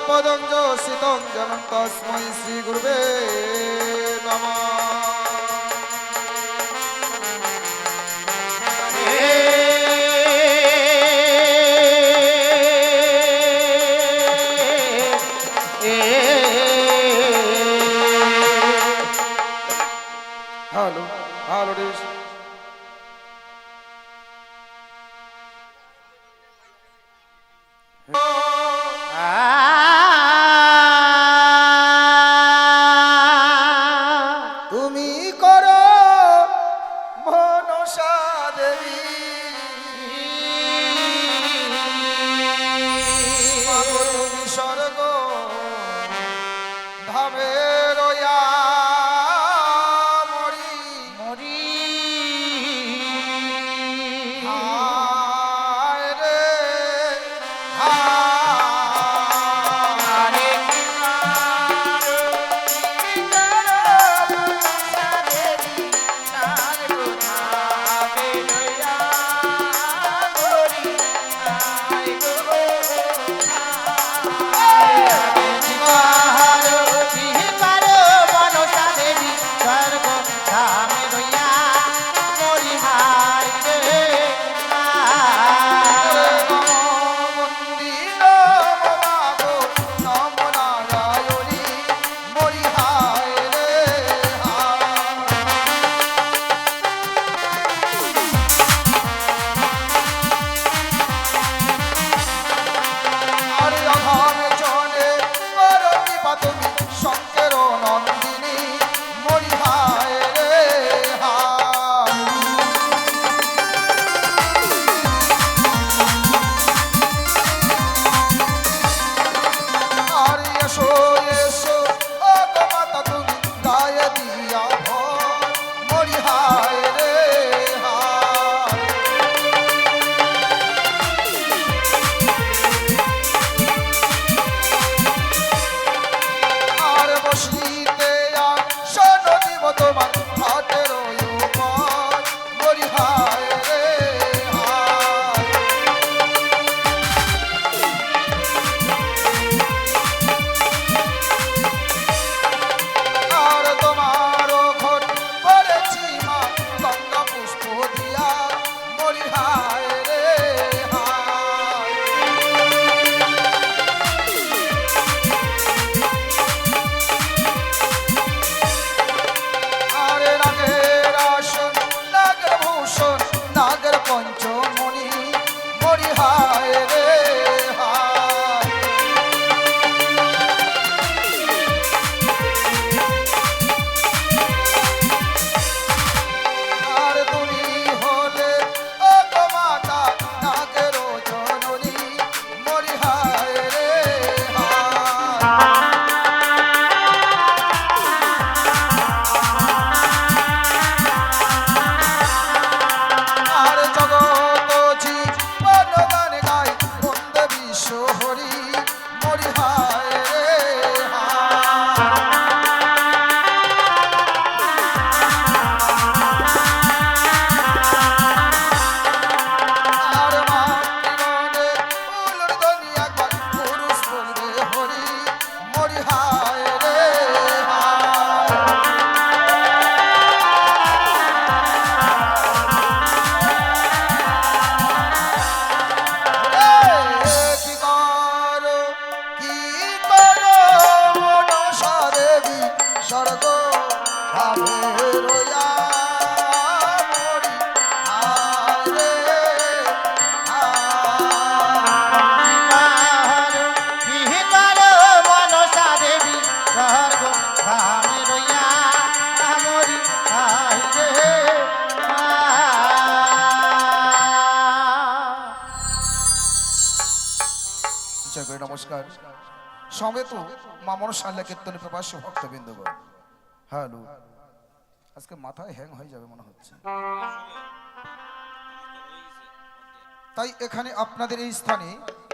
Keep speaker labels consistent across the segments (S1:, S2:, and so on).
S1: পদং যোষিতং জনং তস্मै শ্রী গুরুবে নমঃ। Hello hello dish তুমি করো মনসা দেবী তুমি স্বর্গ ধামে রয়া মরি মরি হায় রে হায় নমস্কার সমেত মা মনসাল্লা কীর্তন প্রবাসী ভক্তবৃন্দগণ। হ্যালো, আজকে মাথায় হ্যাং হয়ে যাবে মনে হচ্ছে, তাই এখানে আপনাদের এই স্থানে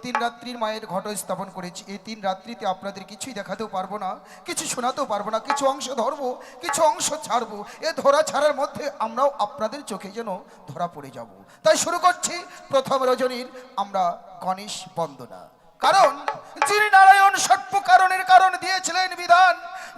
S1: 3 রাত্রির মায়ের ঘট স্থাপন করেছি। এই 3 রাত্রিতে আপনাদের কিছুই দেখাতেও পারবো না, কিছু শোনাতেও পারবো না, কিছু অংশ ধরবো, কিছু অংশ ছাড়বো। এ ধরা ছাড়ার মধ্যে আমরাও আপনাদের চোখে যেন ধরা পড়ে যাব। তাই শুরু করছি প্রথম রজনীর আমরা গণেশ বন্দনা। কারণ যিনি নারায়ণ ষট্প্রকারণের কারণ দিয়েছিলেন বিধান,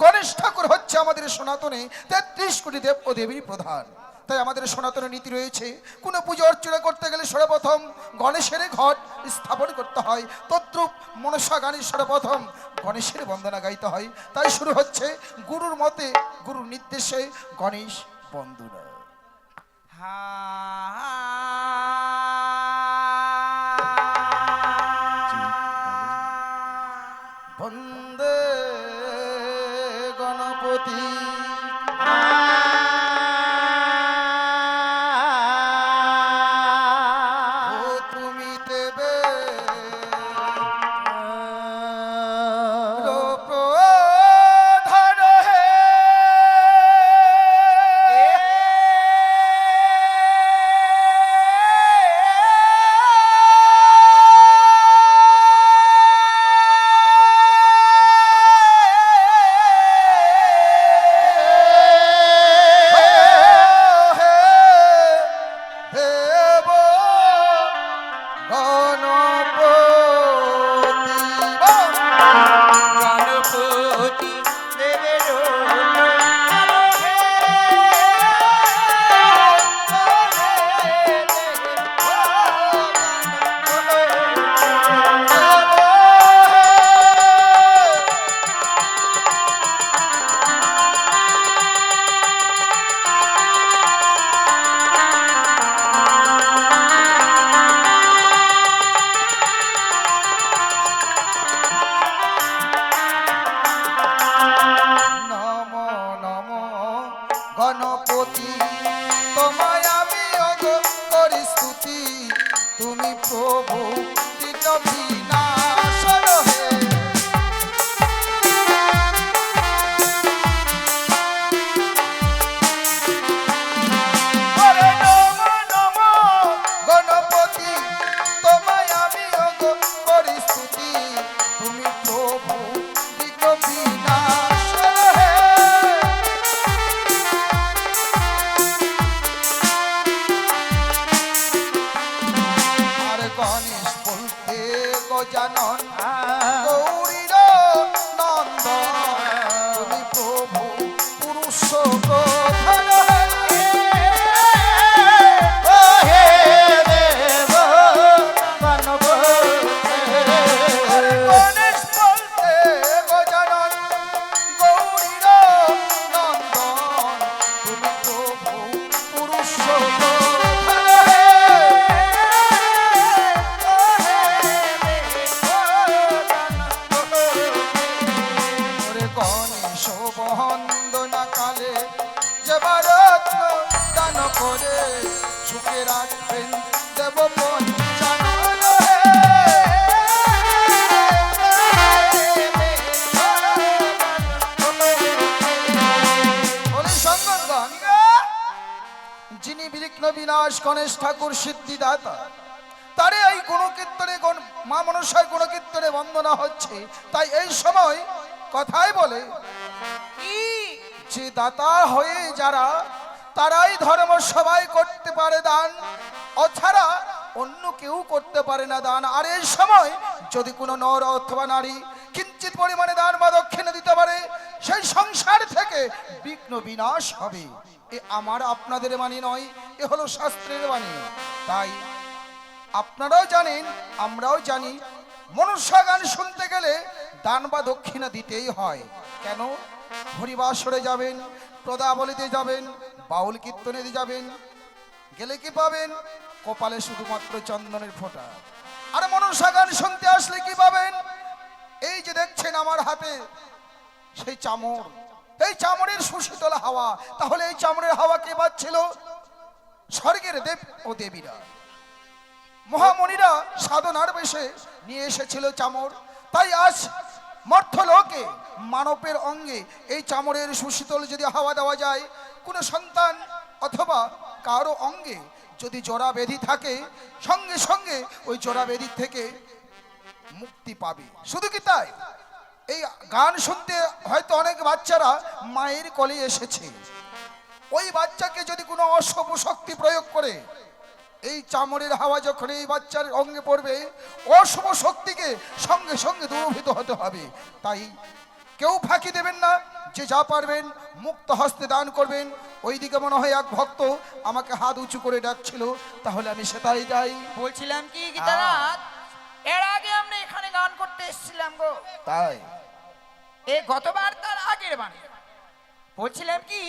S1: গণেশ ঠাকুর হচ্ছে আমাদের সনাতনে ৩৩ কোটি দেব ও দেবীর প্রধান। তাই আমাদের সনাতন নীতি রয়েছে, কোনো পুজো অর্চনা করতে গেলে সর্বপ্রথম গণেশের ঘট স্থাপন করতে হয়, তদ্রূপ মনসা গানের সর্বপ্রথম গণেশের বন্দনা গাইতে হয়। তাই শুরু হচ্ছে গুরুর মতে, গুরুর নির্দেশে গণেশ বন্দনা। বন্দে গণপতি গণপতি তোমায় আমি অগ করি স্তুতি, তুমি প্রভু বিনাশন হে। গণপতি তোমায় আমি অগ করি স্তুতি, তুমি প্রভু বিনাশন হে। গণেশ বলতে গজানন গৌরীর নন্দন, তুমি প্রভু পুরুষ প্রধান হে দেব মানব। গণেশ বলতে গজানন গৌরীর নন্দন, তুমি প্রভু পুরুষ বন্দনা কালে যে রত্ন দান করে সুখে রাখবেন দেব পঞ্চানন হে। যিনি বিঘ্ন বিনাশ গণেশ ঠাকুর সিদ্ধিদাতা, তারে এই গুণকীর্তনে মা মনসার গুণকীর্তনে বন্দনা হচ্ছে। তাই এই সময় কথাই বলে যে দাতা হয়ে যারা, তারাই ধর্ম সবাই করতে পারে দান, অছাড়া অন্য কেউ করতে পারে না দান। আর এই সময় যদি কোনো নর অথবা নারী কিঞ্চিত পরিমাণে দান বা দক্ষিণা দিতে পারে, সেই সংসার থেকে বিঘ্ন বিনাশ হবে। এ আমার আপনাদের বাণী নয়, এ হলো শাস্ত্রের বাণী। তাই আপনারাও জানেন, আমরাও জানি, মনসা গান শুনতে গেলে দান বা দক্ষিণা দিতেই হয়। কেন? হরিবাসরে যাবেন, পদাবলিতে যাবেন, বাউল কীর্তনে যাবেন, গেলে কি পাবেন? কপালে শুধুমাত্র চন্দনের ফোঁটা। আর মনসা গান শুনতে আসলে কি পাবেন? এই যে দেখছেন আমার হাতে সেই চামর, এই চামরের সুশীতল হাওয়া। তাহলে এই চামরের হাওয়া কে পাচ্ছিল? স্বর্গের দেব ও দেবীরা, মহামণিরা সাধনার বেশে নিয়ে এসেছিল চামর। তাই আজ মর্ত্যলোকে মানবের অঙ্গে এই চামরের সুশীতল যদি হাওয়া দেওয়া যায়, কোনো সন্তান অথবা কারো অঙ্গে যদি জোড়া ব্যাধি থাকে, সঙ্গে সঙ্গে ওই জোড়া ব্যাধি থেকে মুক্তি পাবে। শুধু কি তাই, এই গান শুনতে হয়তো অনেক বাচ্চারা মায়ের কোলে এসেছে, ওই বাচ্চাকে যদি কোনো অশুভ শক্তি প্রয়োগ করে এই চামড়ের হাওয়া যখন এই বাচ্চার অঙ্গে পড়বে, অশুভ শক্তিকে সঙ্গে সঙ্গে দূরীভূত হতে হবে। তাই কেউ ফাঁকি দেবেন না, যে যা পারবেন মুক্ত হস্তে দান করবেন। ওইদিকে মনে হয় এক ভক্ত আমাকে হাত উঁচু করে ডাকছিল, তাহলে আমি সেটাই যাই।
S2: বলছিলাম কি গীতানাথ, এর আগে আমরা এখানে গান করতে এসেছিলাম গো।
S1: তাই
S2: এই গতবার তার আগের বার বলছিলাম কি,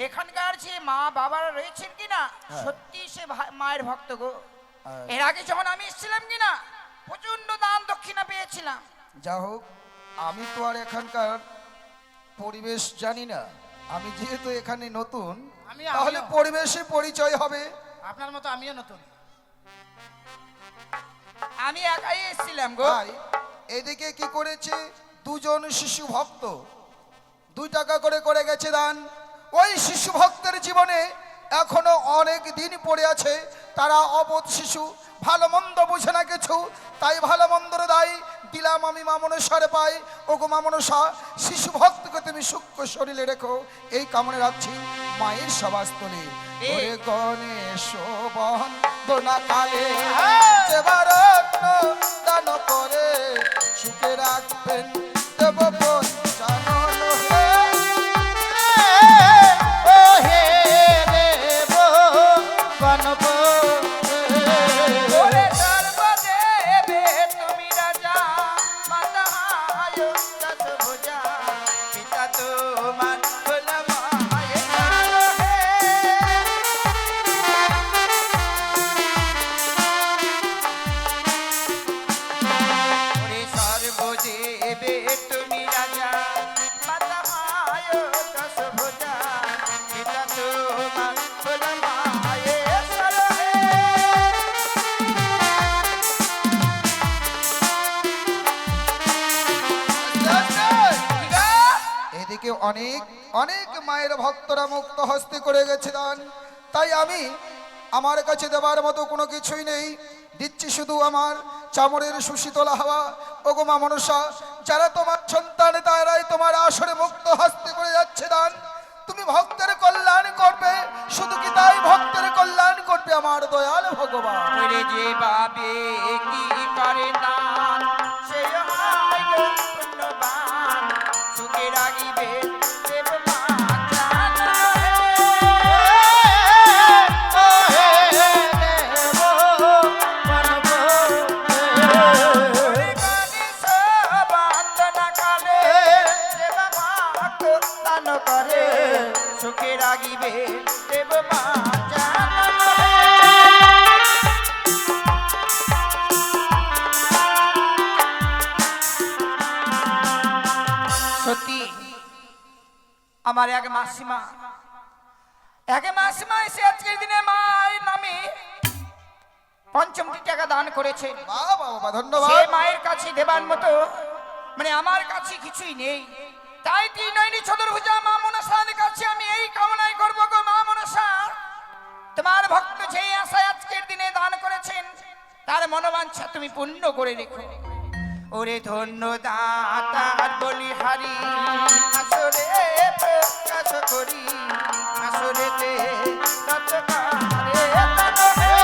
S2: এখানকার যে মা বাবারা রয়েছেন কিনা সত্যি সে মায়ের ভক্ত গো। এর আগে যখন আমি এসেছিলাম কিনা প্রচন্ড দান দক্ষিণা পেয়েছিলাম।
S1: যা হোক, আমি তো আর এখানকার পরিবেশ জানি না। আমি যেহেতু এখানে নতুন, তাহলে পরিবেশে পরিচয় হবে।
S3: আপনার মতো আমিও নতুন।
S2: আমি একাই এসেছিলাম গো।
S1: ভাই, এদিকে কি করেছে দুজন শিশু ভক্ত, 2 টাকা করে করে গেছে দান। ওই শিশু ভক্তের জীবনে এখনো অনেক দিন পড়ে আছে। তারা অবোধ শিশু, ভালো মন্দ বুঝে না কিছু, তাই ভালো মন্দর দায় দিলাম আমি মা মনসারে পাই। ও গো মা মনসা, শিশু ভক্তকে তুমি সূক্ষ্ম শরীরে রেখো, এই কামনে রাখছি মায়ের সভাস্থলে। ওরে গণেশ বন্দনা কালে সেবারত্ন দান করে সুখে রাখবেন দেব পঞ্চানন হে।
S3: ও হে দেব গণপ
S2: ওরে সর্বদেবে তুমি রাজা, মাতা আয়ো দশভুজা, পিতা তোমার ভোলা মায়ের নাম হে। ওরে সর্বদেবে তুমি রাজা, মাতা আয়ো দশভুজা, পিতা তোমার ভোলা মায়ের নাম হে।
S1: এদিকে অনেক অনেক মায়ের ভক্তরা মুক্ত হস্তে করে গেছে দান। তাই আমি আমার কাছে দেবার মতো কোনো কিছুই নেই, দিচ্ছি শুধু আমার চামড়ের সুশীতল হাওয়া। ওগো মা মনসা, যারা তোমার সন্তান তারাই তোমার আসরে মুক্ত হস্তে করে যাচ্ছে দান। তুমি ভক্তের কল্যাণ করবে, শুধু কি তাই, ভক্তের কল্যাণ করবে আমার দয়াল ভগবান।
S2: ওরে যে বাবে কি করে দান, সে হয় গো পুণ্যবান, সুখে রাখিবে দেব মা জান হে।
S3: ও হে দেব গণপ
S2: ওরে গণেশ বন্দনা কালে দেব মা দান করে, সুখে রাখিবে দেব মা জান হে। সত্যি আমার এক মাসিমা এসে আজকের দিনে মায়ের নামে 5টি টাকা দান করেছে।
S1: বাবা বাবা,
S2: সে
S1: ধন্যবাদ।
S2: মায়ের কাছে দেবার মতো মানে আমার কাছে কিছুই নেই। তাই ত্রিনয়নী চতুর্ভুজা মা মনসার কাছে আমি এই কামনাই করব গো মা মনসা, তোমার ভক্ত যে আশায় আজকের দিনে দান করেছেন তার মনোবাঞ্ছা তুমি পূর্ণ করে রেখো। ওরে ধন্য দাতার বলিহারি, আসরে প্রকাশ করি, আসরেতে তৎকারে দান হে।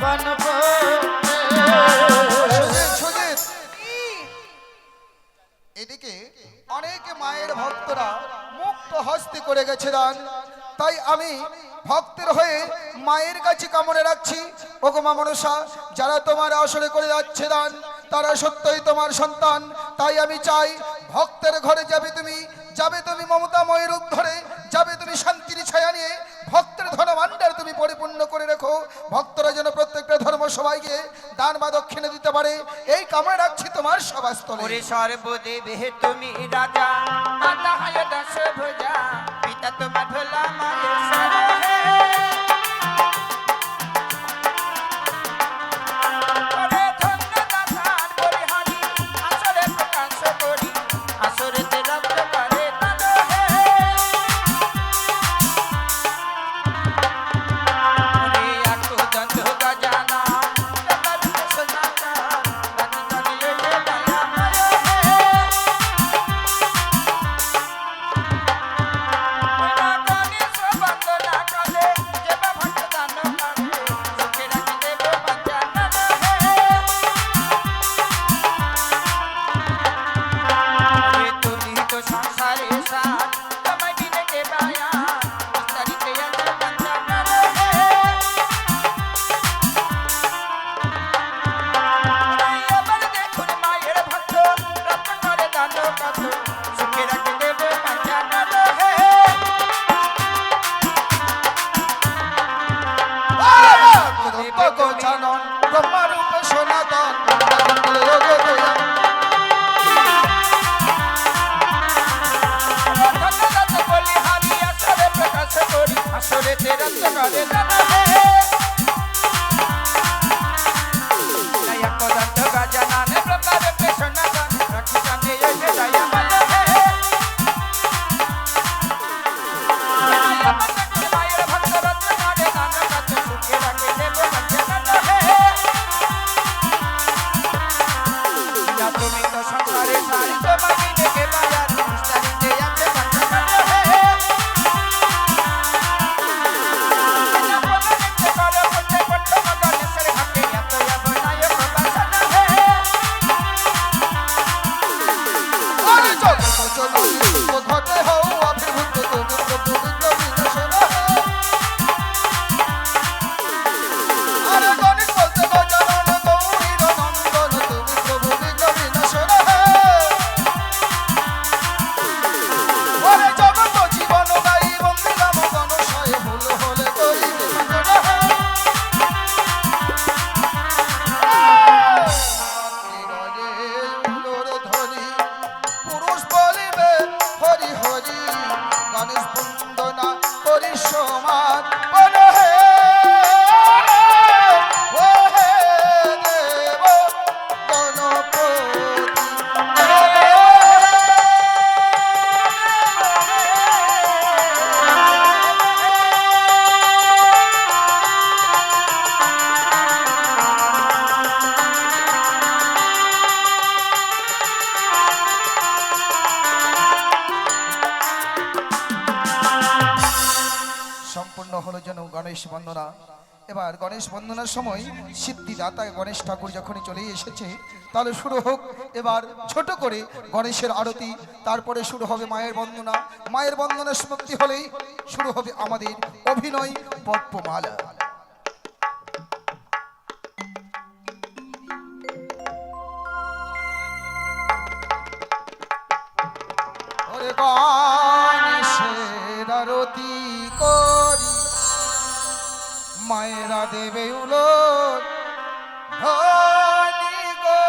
S3: গণপ
S1: সুজিত, সুজিত, এদিকে অনেক মায়ের ভক্তরা মুক্ত হস্তে করে গেছে দান। তাই আমি ভক্তের হয়ে মায়ের কাছে কামনে রাখছি, ওগো মা মনসা, যারা তোমার আসরে করে যাচ্ছে দান তারা সত্যই তোমার সন্তান। তাই আমি চাই ভক্তের ঘরে যাবে তুমি মমতাময় রূপ ধরে, যাবে তুমি শান্তির ছায়া নিয়ে, ভক্তের ধন ভাণ্ডার তুমি পরিপূর্ণ করে রেখো। ভক্তরা যেন প্রত্যেকটা ধর্ম সবাইকে দান বা দক্ষিণে দিতে পারে, এই কামনা রাখছি তোমার সভাস্থলে।
S2: ওরে সর্বদেবে তুমি রাজা, মাতা হয় দশভুজা, পিতা তোমার ভোলা মায়ের শরণ হে। ওরে ধন্য দাতার বলিহারি, আসরে প্রকাশ করি, আসরেতে রক্ত করে দান হে। ওরে আকুদন্ত গজানা, জগৎ সনাতন, রাখি কালিয়ে দয়া মারে হে। ওরে
S1: জানন ব্রহ্মরূপে সনাতন
S2: বলি হারি আসরে প্রকাশ করি আসরে তেরা তো করে জানা হে দয়া কদন্ত গজানন ব্রহ্মরূপে সনাতন রাখি জানে এসে দয়া মালা হে মায়ের ভক্ত রত্ন করে নানা কাছে সুখে রাখে দেব বঞ্চনা হে या তুমি তো সংসারে সারি তোমাকে দেখে বাজার বিস্তারিতে আছে বঞ্চনা হে না বলে দেখতে করে বলতে বলতে গণেশের হাতে এত অবনায়ক বাসনা হে
S1: আরে জগৎ চলনি তো ঘটে হও আবির্ভূত তুমি প্রভু বিগ্রহ বিনাশনা আরে গণেশ বলতে গজানন গৌরীর নন্দন তুমি প্রভু বিগ্রহ বিনাশনা ওরে জগৎ জীবন গাই বন্দিলাম গণশয়ে ভুল হলে করিবে ধ্বনি পুরুষ বলিবে হরি হরি গণেশ বন্দনা করি সমান বলো হে ও হে দেব গণপতি সম্পূর্ণ হলো যেন গণেশ বন্দনা। এবার গণেশ বন্দনার সময় সিদ্ধিদাতা গণেশ ঠাকুর যখনই চলে এসেছে তাহলে শুরু হোক এবার ছোট করে গণেশের আরতি, তারপরে শুরু হবে মায়ের বন্দনা। মায়ের বন্দনা সমাপ্তি হলেই শুরু হবে আমাদের অভিনয় পদ্মমালা। ওরে গণেশের আরতি করি মায়েরা দেবে উলট ধনি গো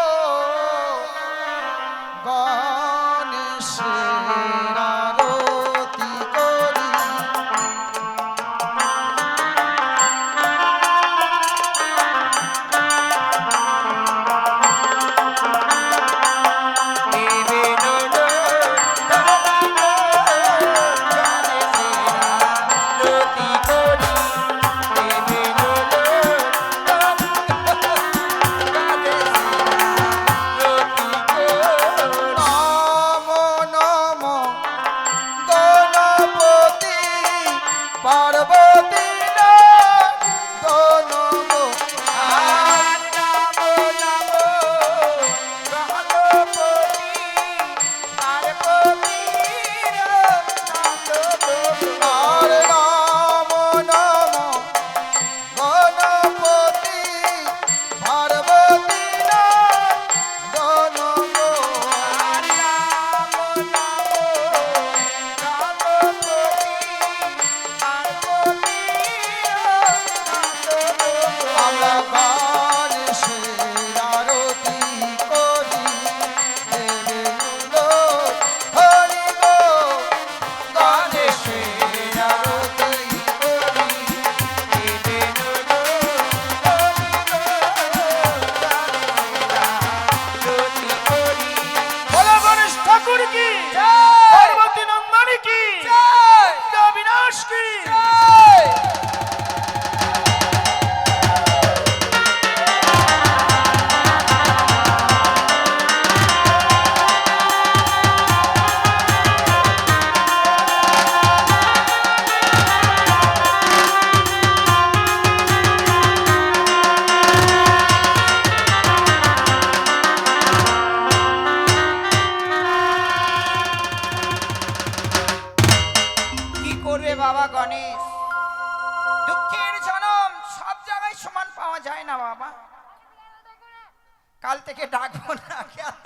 S1: গণেশের আরতি করি নম নম গণপতি পার্বতী নম আর নম নম গণপতি পার্বতী নম আমরা গণেশের আরতি করি দেবে উলট হরি গো গণেশের আরতি করি দেবে উলট
S3: বলো গণেশ ঠাকুর কি
S2: জয়!
S3: পার্বতী নন্দনী কি
S2: জয়!
S3: বিনাশ কি
S2: কি করবে বাবা গণেশ? দুঃখের জনম সব জায়গায় সমান পাওয়া যায় না বাবা। কাল থেকে ডাকবো না কেন?